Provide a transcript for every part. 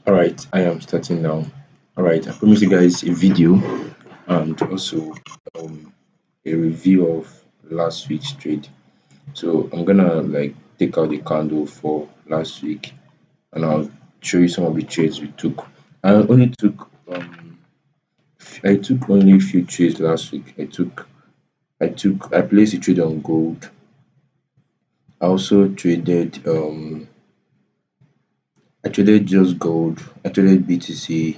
All right, I am starting now. All right, I promise you guys a video and also um, a review of last week's trade. So I'm gonna take out the candle for last week and I'll show you some of the trades we took. I only took I took only a few trades last week. I placed a trade on gold. I traded just gold. I traded BTC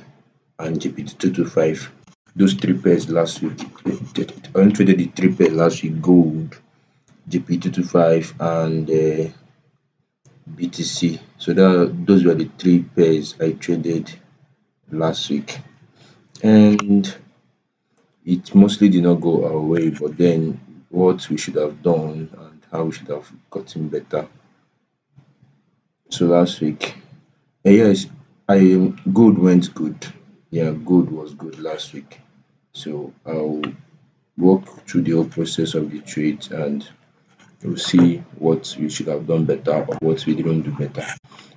and GPT 225. Those three pairs last week. I only traded the three pairs last week: gold, GP 225, and BTC. So those were the three pairs I traded last week, and it mostly did not go our way. But then, what we should have done and how we should have gotten better. So last week, yes, I gold went good. Yeah, gold was good last week. So I'll walk through the whole process of the trade and we'll see what we should have done better or what we didn't do better.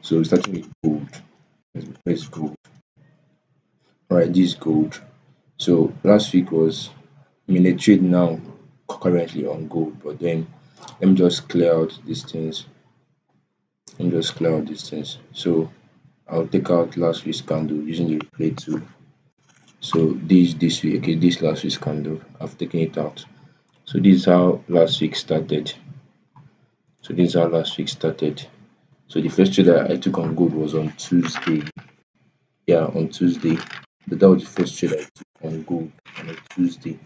So starting with gold. Let's gold. Alright, this is gold. So last week was a trade now currently on gold, but then let me just clear out these things. So I'll take out last week's candle using the replay tool. So this week, okay, this last week's candle, I've taken it out. So this is how last week started. So the first trade that I took on gold was on Tuesday. Yeah, on Tuesday. That was the first trade I took on gold on a Tuesday.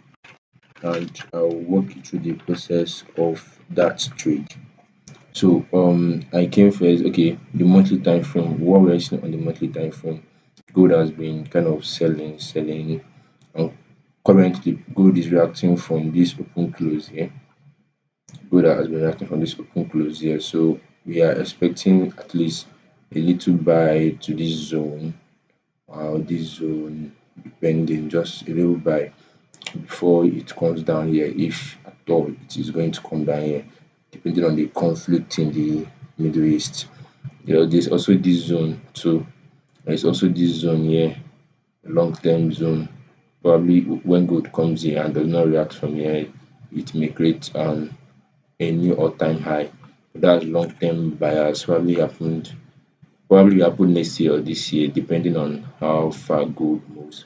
And I'll walk you through the process of that trade. So I came first, okay, the monthly time frame, what we're seeing on the monthly time frame, gold has been kind of selling, and currently gold is reacting from this open close here. Gold has been reacting from this open close here. So we are expecting at least a little buy to this zone depending, just a little buy before it comes down here, if at all it is going to come down here, depending on the conflict in the Middle East. There's also this zone too. There's also this zone here, long term zone. Probably when gold comes here and does not react from here, it may create a new all-time high. That's long-term bias. Probably happen next year or this year, depending on how far gold moves.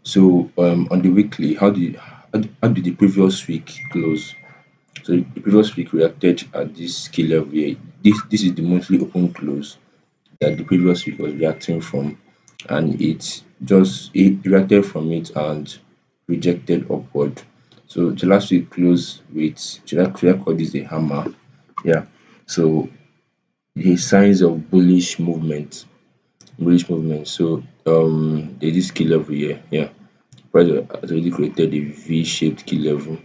So on the weekly, how did the previous week close? So the previous week reacted at this key level here. This is the monthly open close that the previous week was reacting from, and it reacted from it and rejected upward. So the last week closed with, should I call this a hammer? Yeah. So the signs of bullish movement. So there's this key level here. Yeah. Price has already created a V-shaped key level.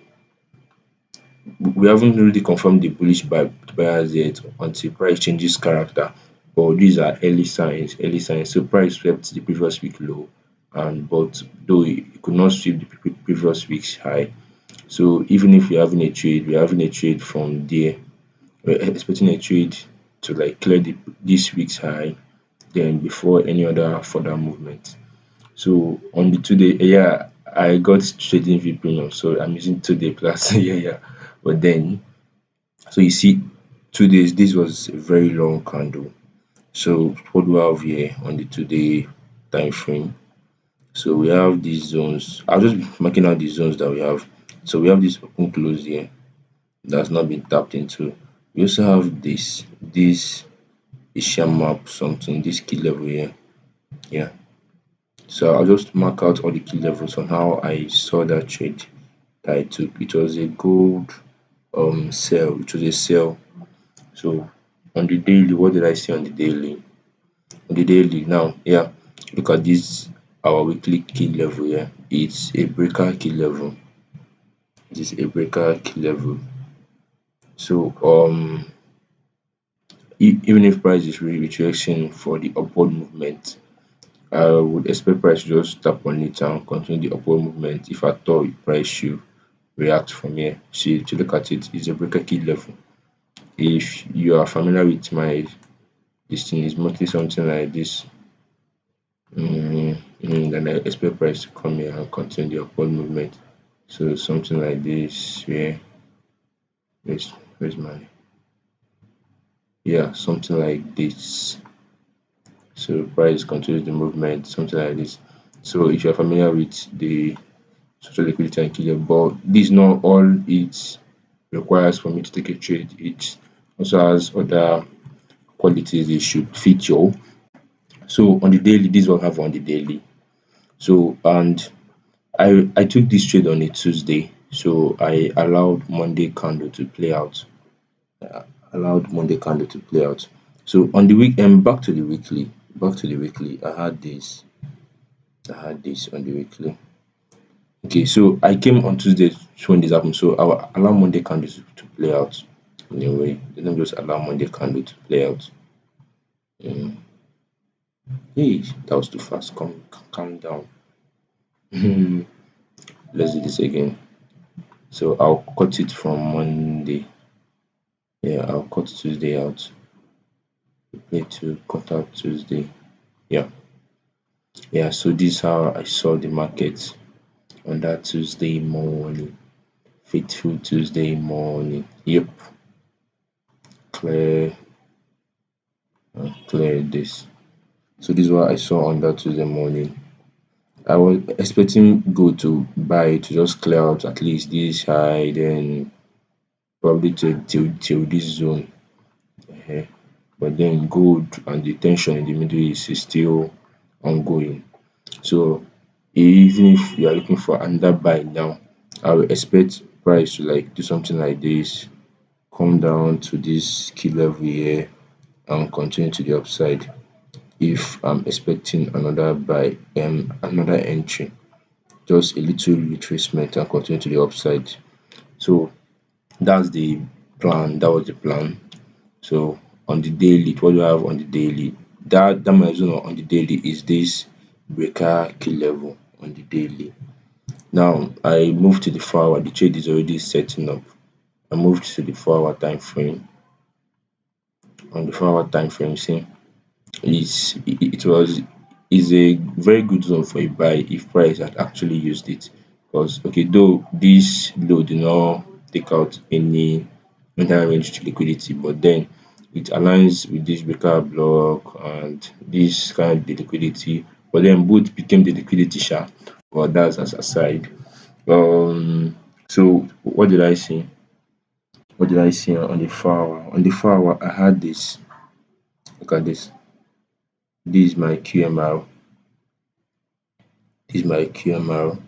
We haven't really confirmed the bullish buyers yet until price changes character. But these are early signs. So price swept the previous week low, and but though it could not sweep the previous week's high. So even if we're having a trade from there, we're expecting a trade to clear this week's high, then before any other further movement. So on the today, yeah, I got trading V premium, so I'm using today plus yeah. But then, so you see, 2 days, this was a very long candle. So what do we have here on the today time frame? So we have these zones. I'll just be marking out the zones that we have. So we have this open close here that's not been tapped into. We also have this Asian map something, this key level here. Yeah. So I'll just mark out all the key levels on how I saw that trade that I took. It was a gold sell. It was a sell. So on the daily, what did I see on the daily? On the daily now, yeah, look at this, our weekly key level here. It's a breaker key level. It is a breaker key level. So even if price is really retracing for the upward movement, I would expect price to just tap on it and continue the upward movement. If at all price should react from here. See, to look at it, it's a breaker key level. If you are familiar with my this thing, is mostly something like this. Then I expect price to come here and continue the upward movement. So something like this, where's my, yeah, something like this. So price continues the movement, something like this. So if you're familiar with the social liquidity and killer, but this is not all it requires for me to take a trade. It also has other qualities it should feature. So on the daily, this is what I have on the daily. So and I took this trade on a Tuesday. So I allowed Monday candle to play out. Allowed Monday candle to play out. So on the weekend, back to the weekly. Back to the weekly. I had this on the weekly. Okay, so I came on Tuesday when this happened. So I will allow Monday candle to play out in a way. Let them just allow Monday candle to play out. Mm. Hey, that was too fast. Calm down. Let's do this again. So I'll cut it from Monday. Yeah, I'll cut Tuesday out. Need to cut out Tuesday. Yeah, yeah. So this is how I saw the market on that Tuesday morning. Fateful Tuesday morning. Yep, clear, clear this. So this is what I saw on that Tuesday morning. I was expecting gold to buy to just clear out at least this high, then probably till this zone. uh But then gold and the tension in the Middle East is still ongoing. So even if you are looking for another buy now, I will expect price to like do something like this, come down to this key level here and continue to the upside. If I'm expecting another buy, another entry, just a little retracement and continue to the upside. So that's the plan. That was the plan. So on the daily, what do I have on the daily? That my zone on the daily is this breaker key level on the daily. Now I moved to the 4 hour. The trade is already setting up. I moved to the 4 hour time frame. On the 4 hour time frame, see, it was is a very good zone for a buy if price had actually used it. Because okay, though this low did not take out any entire range liquidity, but then it aligns with this breaker block and this kind of the liquidity. But then both became the liquidity sha. But that's as aside. So what did I see? What did I see on the 4 hour? On the 4 hour, I had this. Look at this. This is my QMR. This is my QMR.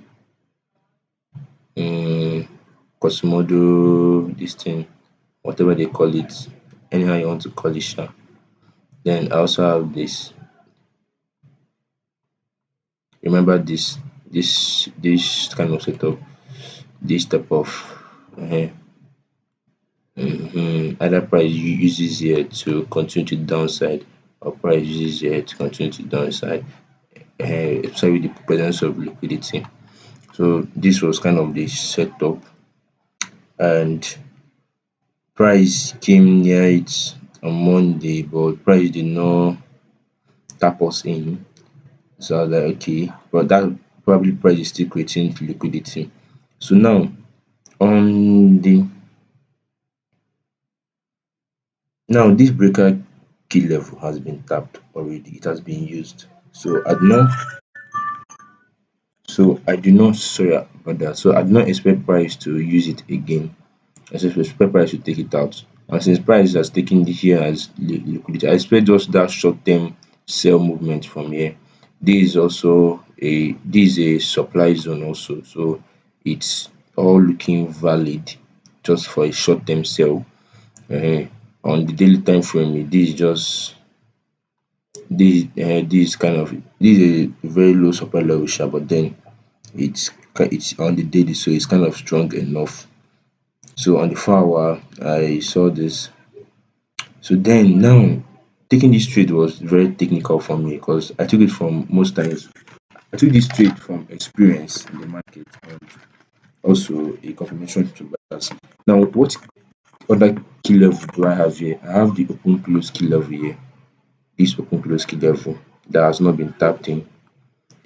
Cosmodo, this thing, whatever they call it, anyhow you want to call it sha. Then I also have this. Remember this kind of setup, this type of either price uses here to continue to downside or price uses here to continue to downside, especially with the presence of liquidity. So this was kind of the setup, and price came near it on Monday, but price did not tap us in. So I was like, okay, but that probably price is still creating liquidity. So on the now this breaker key level has been tapped already. It has been used. So I do not sorry about that. So I do not expect price to use it again. I expect price to take it out. And since price has taken the here as liquidity, I expect just that short term sell movement from here. This is a supply zone also. So it's all looking valid just for a short term sell. On the daily time frame, this kind of this is a very low supply level sha, but then it's on the daily, so it's kind of strong enough. So on the 4 hour, I saw this. So then now taking this trade was very technical for me because I took it from most times. I took this trade from experience in the market and also a confirmation to buyers. Now, what other key level do I have here? I have the open close key level here. This open close key level that has not been tapped in.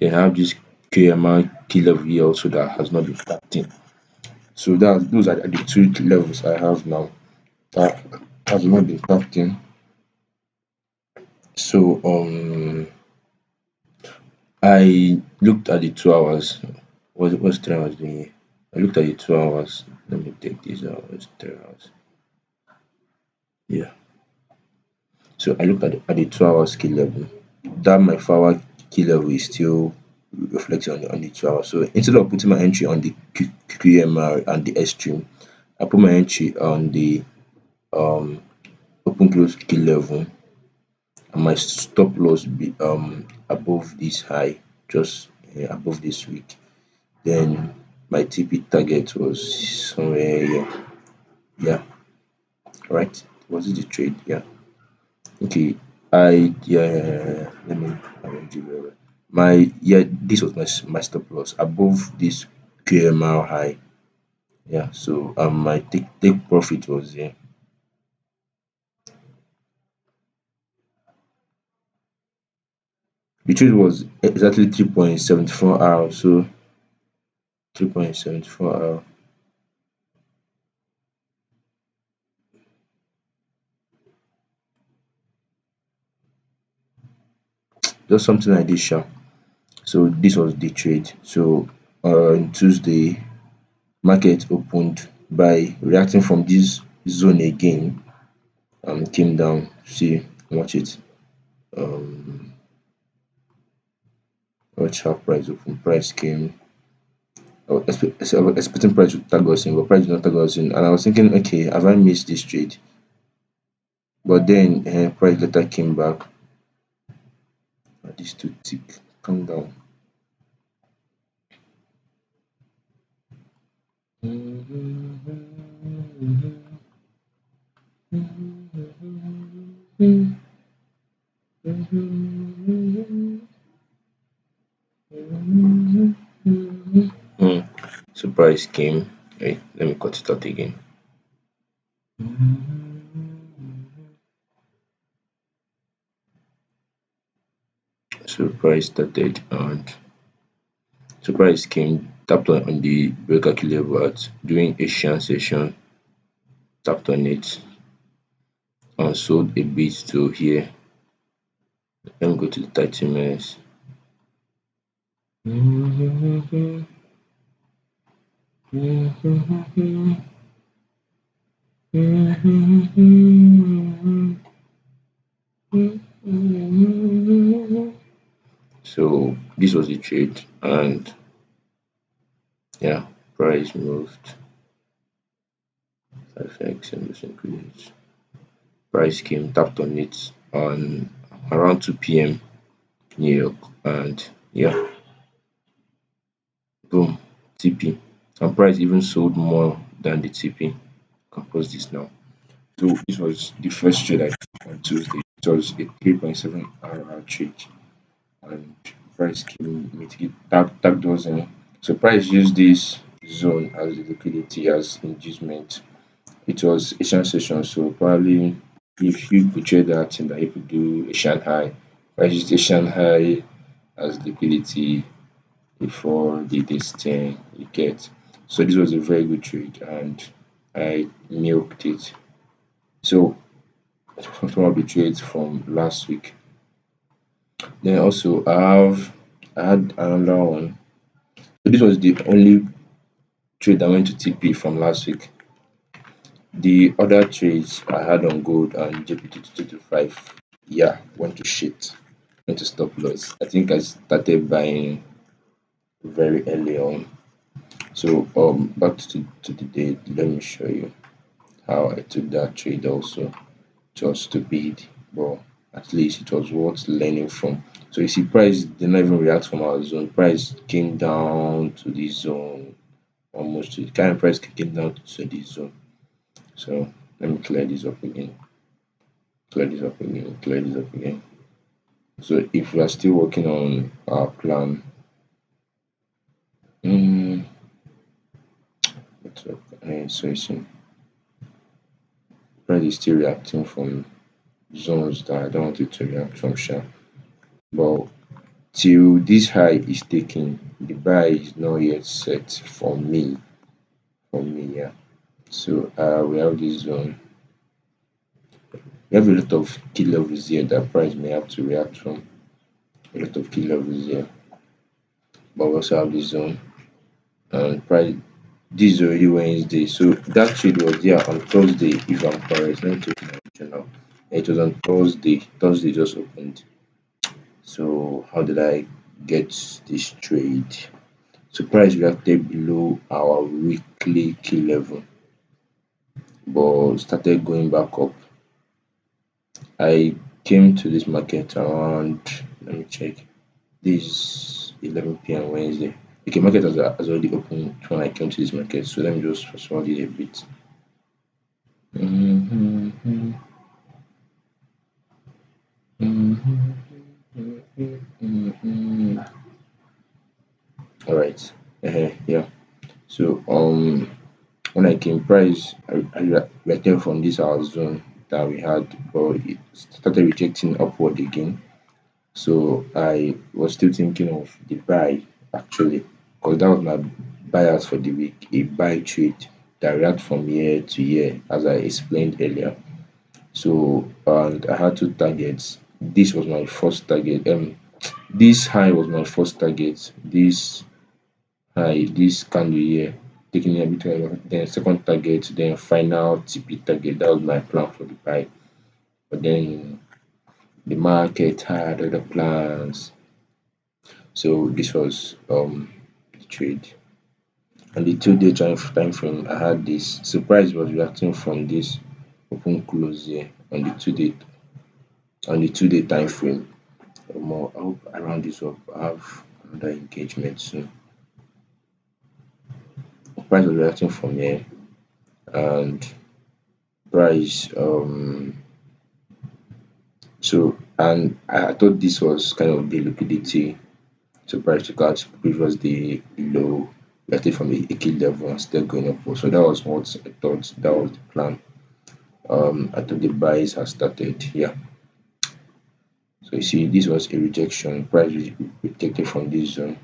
Then I have this KMI key level here also that has not been tapped in. So that those are the two levels I have now that has not been tapped in. So I looked at the 2 hours. What's 3 hours doing here? I looked at the 2 hours. Let me take this out. It's 3 hours. Yeah. So I looked at the 2 hours key level. That my 4 hour key level is still reflecting on the 2 hours. So instead of putting my entry on the QMR and the extreme, I put my entry on the um open close key level, and my stop loss be above this high, just above this week. Then my TP target was somewhere here. Yeah, right. Was it the trade? Yeah. Okay. Let me arrange it very well. My this was my stop loss above this QMR high. Yeah. So my take profit was there. The trade was exactly 3.74 hours. So 3.74 hour. Just something I did sharp. So this was the trade. So on Tuesday, market opened by reacting from this zone again and came down. See, watch it. Um, watch how price open. Price came. I was expecting price to tag us in, but price did not tag us in. And I was thinking, okay, have I missed this trade? But then price later came back. This too thick. Calm down. Hmm. So price came. Wait, let me cut it out again. So price started and so price came tapped on the breaker key level at during Asian session, tapped on it and sold a bit to here. Let me go to the 30 minutes. So this was the trade and yeah, price moved 5x and this increase. Price came tapped on it on around 2 p.m. New York and yeah, boom, TP. And price even sold more than the TP. Can post this now. So this was the first trade I took on Tuesday. It was a 3.7 hour trade and price came mitigate tagged us in. So price used this zone as the liquidity as inducement. It was Asian session, so probably if you could trade that thing that you could do a Shanghai, price used a Shanghai as liquidity before the this thing you get. So this was a very good trade and I milked it. So some of the trades from last week. Then also I had another one. So this was the only trade that went to TP from last week. The other trades I had on gold and JPT 225, yeah, went to shit, went to stop loss. I think I started buying very early on. So back to the day, let me show you how I took that trade also. It was stupid, but at least it was worth learning from. So you see, price did not even react from our zone. Price came down to the zone almost to the kind of price came down to the zone. So let me clear this up again. Clear this up again. Clear this up again. So if we are still working on our plan, mm, so you see, price is still reacting from zones that I don't want it to react from sharp. But till this high is taken, the buy is not yet set for me. Yeah. So we have this zone. We have a lot of key levels here that price may have to react from. A lot of key levels here, but we also have this zone and price. This is already Wednesday, so that trade was there on Thursday. If I'm correct, let me check my journal. It was on Thursday. Thursday just opened. So how did I get this trade? So price reacted below our weekly key level, but started going back up. I came to this market around, let me check, this 11 p.m. Wednesday. Okay, market has already opened when I came to this market, so let me just fast forward it a bit. Mhm, mhm, mhm. All right. Yeah. So when I came price, I reacted from this our zone that we had, but it started rejecting upward again. So I was still thinking of the buy actually, because that was my buyers for the week, a buy trade that react from year to year, as I explained earlier. So and I had two targets. This was my first target. This high was my first target. This candle here, taking a bit then second target, then final TP target. That was my plan for the buy. But then the market had other plans. So this was the trade. And the 2 day time frame, I had this surprise was reacting from this open close here on the 2 day time frame. More I hope around this up I have another engagement soon. Price was reacting from here and price so and I thought this was kind of the liquidity. So price took out previous day low, reacted from a key level and still going up. So that was what I thought, that was the plan. I thought the buys had started. Yeah. So you see, this was a rejection. Price rejected from this zone,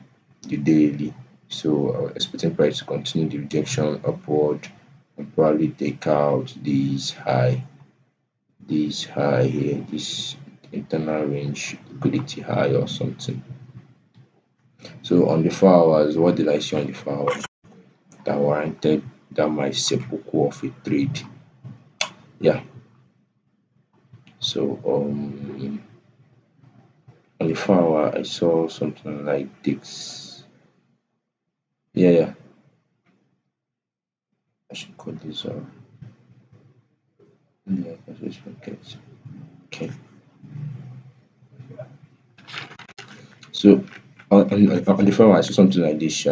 the daily. So I was expecting price to continue the rejection upward and probably take out this high here, this internal range liquidity high or something. So on the 4 hours, what did I see on the 4 hours that warranted that my seppuku of a trade? Yeah. So on the 4 hour, I saw something like this. Yeah, yeah. I should call this yeah, okay. So on the 4 hour, I saw something like this.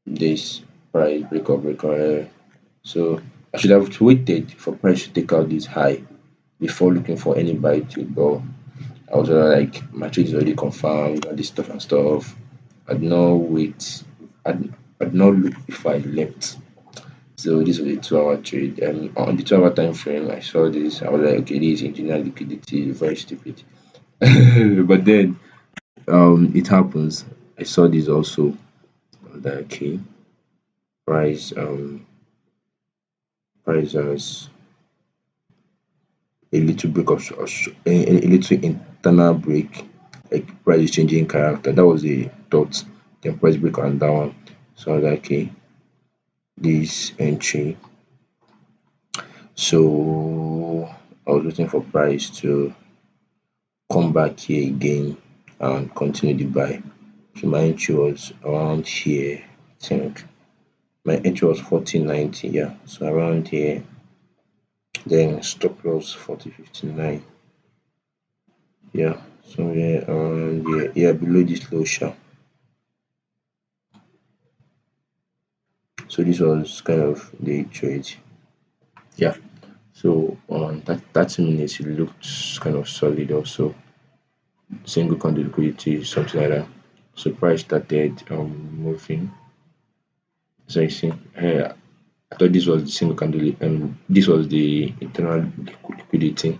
This price breaker. So I should have waited for price to take out this high before looking for any buy to, but I was like, my trade is already confirmed, all this stuff and stuff. I'd not wait. I'd not look before I left. So this was a 2 hour trade. And on the 2 hour time frame, I saw this. I was like, okay, this is engineer liquidity, very stupid. But then it happens. I saw this also. I was like, okay, price price has a little break of a little internal break, like price is changing character. That was a thought. Then price break on that one. So I was like, okay, this entry. So I was waiting for price to come back here again and continue the buy. So my entry was around here. I think my entry was 1490. Yeah, so around here. Then stop loss 4059. Yeah, somewhere around here. Yeah, below this low sharp. So this was kind of the trade. Yeah. So on that 30 minutes, it looked kind of solid also. Single candle liquidity, something like that. So price started moving. So you see, I thought this was the single candle. This was the internal liquidity.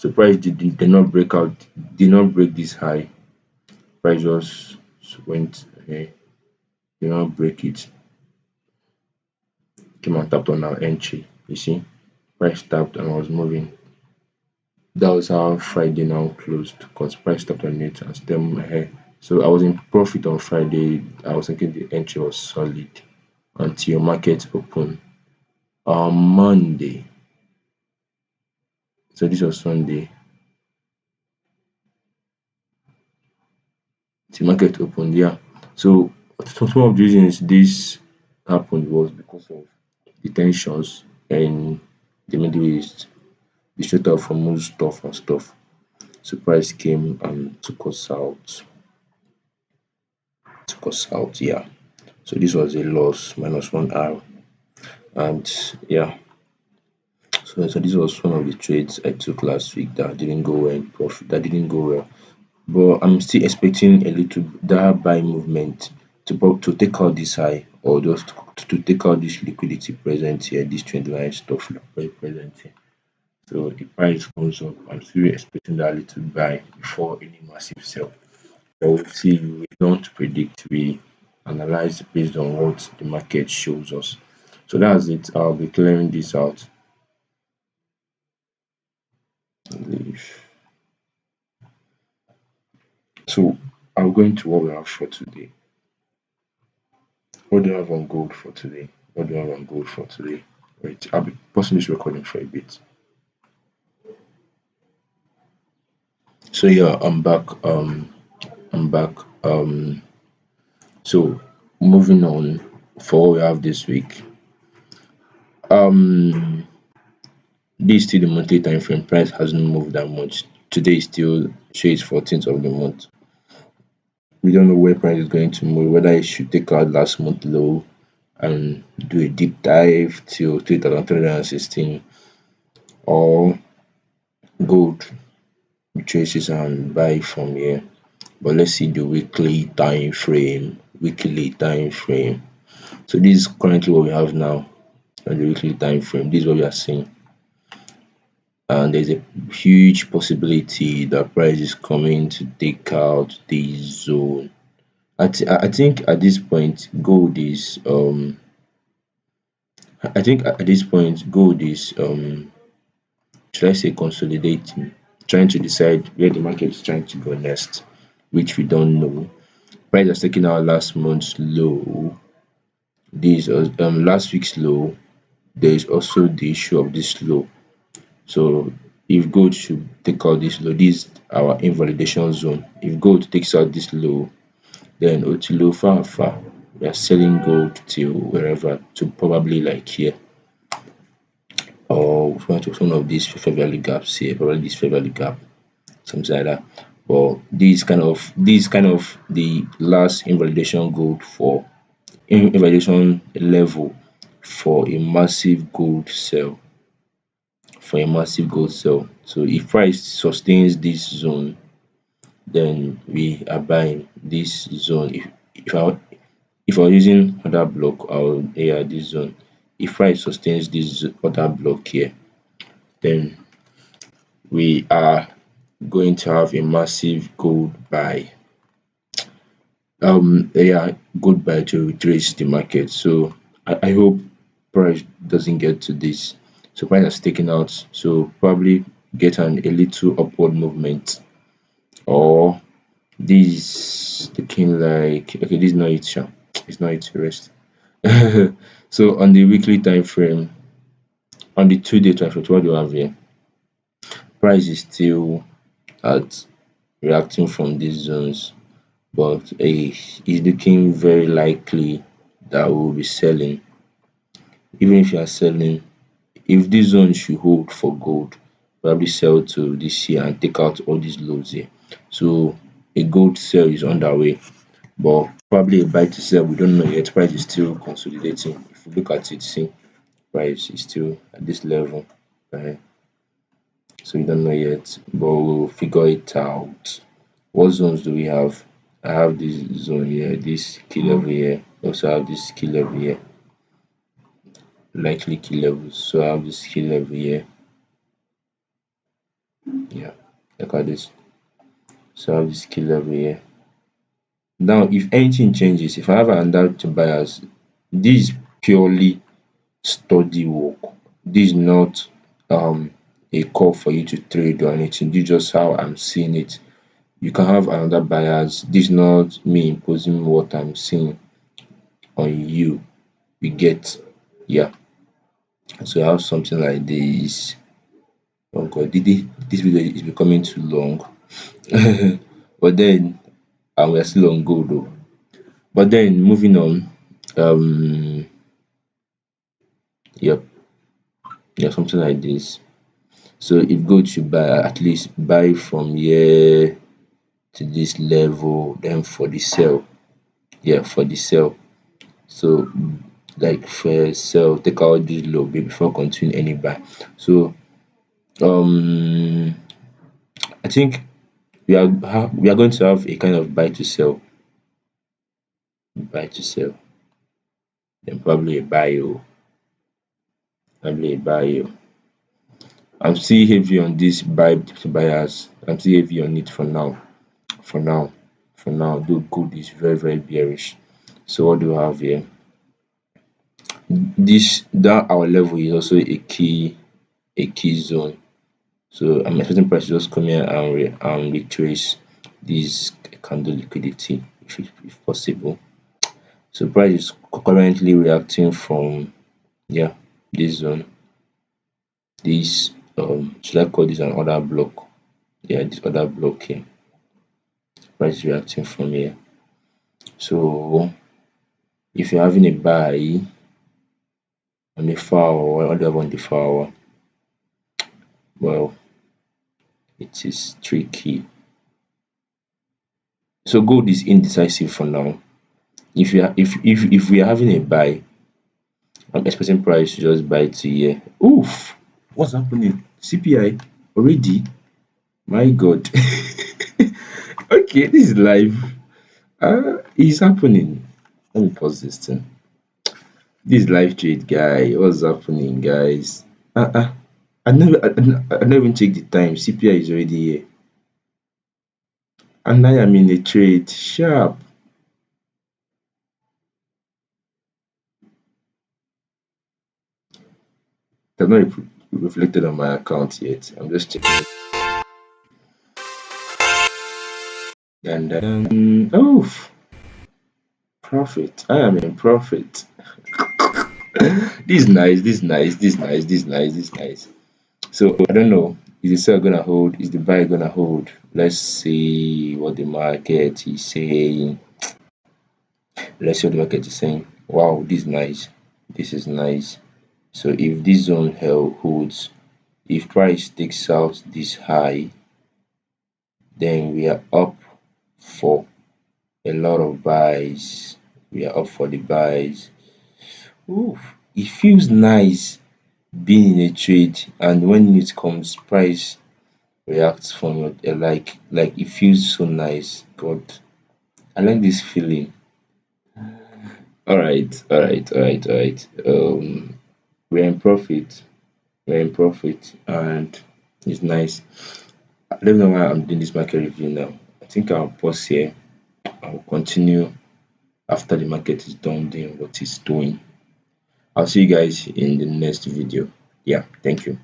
So price did not break out, did not break this high. Price just went ahead, did not break it. Came and tapped on our entry. You see, price tapped and was moving. That was how Friday now closed because price tapped on it and stem ahead. So I was in profit on Friday. I was thinking the entry was solid until market open on Monday. So this was Sunday. The market opened, yeah. So some of the reasons this happened was because of the tensions in the Middle East, the Strait of Hormuz stuff and stuff. So price came and took us out, yeah. So this was a loss, -1 hour. And yeah, so this was one of the trades I took last week that didn't go well in profit, that didn't go well. But I'm still expecting a little that buy movement to take out this high or just to take out this liquidity present here, this trend line stuff present here. So the price comes up, I'm still expecting that little buy before any massive sell. But we'll see, we don't predict, we analyze based on what the market shows us. So that's it. I'll be clearing this out. So I'm going to what we have for today. What do you have on gold for today? What do you have on gold for today? Wait, I'll be pausing this recording for a bit. So yeah, I'm back. I'm back. So moving on for what we have this week. Um, this is still the monthly time frame. Price hasn't moved that much. Today is still shades 14th of the month. We don't know where price is going to move. Whether it should take out last month low and do a deep dive till 3,316 or gold retraces and buy from here. But let's see the weekly time frame. Weekly time frame. So this is currently what we have now on the weekly time frame. This is what we are seeing. And there's a huge possibility that price is coming to take out the zone. I think at this point gold is I think at this point gold is should I say consolidating, trying to decide where the market is trying to go next, which we don't know. Price has taken out last month's low. This last week's low. There is also the issue of this low. So if gold should take out this low, this is our invalidation zone. If gold takes out this low, then Otilo far far. We are selling gold till wherever to probably like here or one of these fair value gaps here, probably this fair value gap, something like that. But this kind of the last invalidation gold for invalidation level for a massive gold sell for a massive gold sell. So if price sustains this zone, then we are buying this zone. If I was using other block, I would this zone. If price sustains this other block here, then we are going to have a massive gold buy. Gold buy to retrace the market. So I hope price doesn't get to this. So price has taken out. So probably get a little upward movement or this looking like okay, this is not it, sha. It's not it rest. So on the weekly time frame, on the 2 day time frame, what do you have here? Price is still at reacting from these zones, but it's looking very likely that we'll be selling. Even if you are selling, if this zone should hold for gold, probably sell to this here and take out all these lows here. So a gold sell is underway, but probably a buy to sell, we don't know yet. Price is still consolidating. If you look at it, see price is still at this level. Uh, so we don't know yet, but we'll figure it out. What zones do we have? I have this zone here, this key level here. Also have this key level here, likely key levels. So I have this key level here. Yeah, look at this. So I have this key level here. Now, if anything changes, if I have another bias, this is purely study work. This is not a call for you to trade or anything. This is just how I'm seeing it. You can have another bias. This is not me imposing what I'm seeing on you. You get, yeah. So I have something like this. Oh God, this video is becoming too long. But then, and we are still on gold though. But then moving on, um, yep, yeah, something like this. So if gold should buy, at least buy from here to this level, then for the sell, yeah, for the sell. So like for sell, take out this low bit before continuing any buy. So um, I think we are going to have a kind of buy to sell, then probably a buy, oh, probably a buy. Oh. I'm still heavy on this buy buyers. I'm still heavy on it for now. For now, for now, though gold is very bearish. So what do we have here? This that our level is also a key zone. So I'm expecting price to just come here and retrace this candle liquidity if possible. So price is currently reacting from, yeah, this zone. This should I call this an order block? Yeah, this other block here. Price is reacting from here. So if you're having a buy on the far hour, what do you have on the far hour? Well, it is tricky. So gold is indecisive for now. If we are having a buy, I'm expecting price to just buy to here. Oof! What's happening? CPI already? My God. Okay, this is live. It's happening. Let me pause this thing. This live trade guy. What's happening, guys? I never even check the time. CPI is already here. And I am in a trade. Sharp. They've not reflected on my account yet. I'm just checking. And oh, profit. I am in profit. This is nice. This is nice. This is nice. This is nice. This is nice. So I don't know. Is the sell gonna hold? Is the buy gonna hold? Let's see what the market is saying. Let's see what the market is saying. Wow, this is nice. This is nice. So if this zone held holds, if price takes out this high, then we are up for a lot of buys. We are up for the buys. Ooh, it feels nice being in a trade, and when it comes, price reacts from your like it feels so nice. God, I like this feeling. All right. We're in profit. We're in profit, and it's nice. I don't know why I'm doing this market review now. I think I'll pause here. I'll continue after the market is done doing what it's doing. I'll see you guys in the next video. Yeah, thank you.